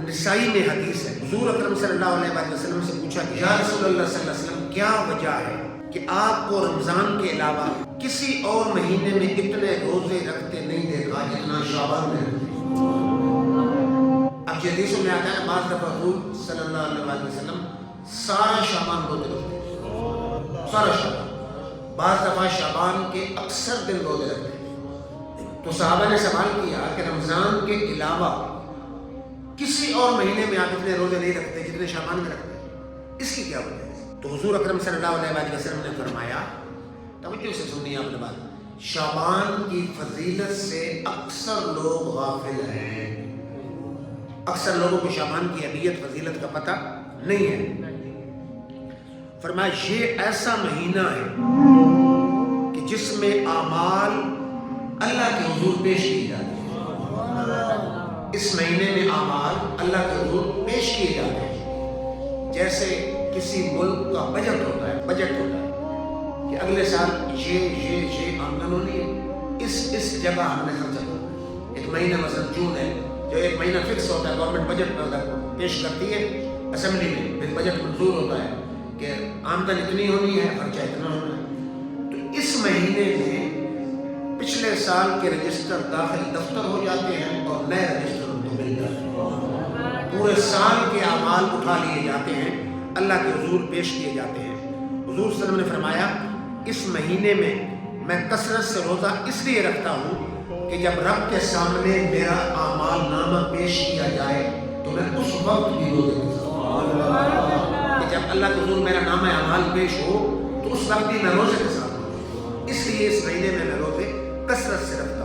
نسائی میں حدیث ہے، حضور اکرم صلی اللہ علیہ وسلم سے پوچھا کہ یا رسول اللہ صلی اللہ علیہ وسلم کیا وجہ ہے کہ آپ کو رمضان کے علاوہ کسی اور مہینے میں اتنے روزے رکھتے نہیں دیکھا جتنا شعبان میں رکھتے؟ اب یہ حدیثوں میں آتا ہے بعض دفعہ حضور صلی اللہ علیہ وسلم سارا شعبان روزے رکھتے، سارا شعبان، بعض دفعہ شعبان کے اکثر دن روزے رکھتے۔ تو صحابہ نے سوال کیا کہ رمضان کے علاوہ کسی اور مہینے میں آپ اتنے روزے نہیں رکھتے جتنے شعبان میں رکھتے ہیں، اس کی کیا وجہ ہے؟ تو حضور اکرم صلی اللہ علیہ وسلم نے فرمایا، توجہ سے سنیے آپ نے بات، شعبان کی فضیلت سے اکثر لوگ غافل ہیں، اکثر لوگوں کو شعبان کی اہمیت فضیلت کا پتہ نہیں ہے۔ فرمایا یہ ایسا مہینہ ہے کہ جس میں اعمال اللہ کے حضور پیش کی جاتی ہیں، اس مہینے میں اعمال اللہ کے حضور پیش کیے جاتے ہیں، جیسے کسی ملک کا بجٹ ہوتا ہے کہ اگلے سال یہ آمدن ہونی ہے، اس جگہ ہم نے خرچہ کرنا۔ ایک مہینہ مثلا جون ہے، جو ایک مہینہ فکس ہوتا ہے، گورنمنٹ بجٹ پیش کرتی ہے اسمبلی میں، پھر بجٹ منظور ہوتا ہے کہ آمدن اتنی ہونی ہے، خرچہ اتنا ہونا ہے۔ تو اس مہینے میں پچھلے سال کے رجسٹر داخل دفتر ہو جاتے ہیں اور نئے رجسٹر ان کو مل جاتے ہیں، پورے سال کے اعمال اٹھا لیے جاتے ہیں، اللہ کے حضور پیش کیے جاتے ہیں۔ حضور صلی اللہ علیہ وسلم نے فرمایا اس مہینے میں میں کثرت سے روزہ اس لیے رکھتا ہوں کہ جب رب کے سامنے میرا اعمال نامہ پیش کیا جائے تو میں اس وقت بھی روزے کے ساتھ، کہ جب اللہ کے حضور میرا نامہ اعمال پیش ہو تو اس وقت بھی میں روزے کے ساتھ ہوں۔ اس لیے اس مہینے میں روزے کثرت سے رکھتا ہوں۔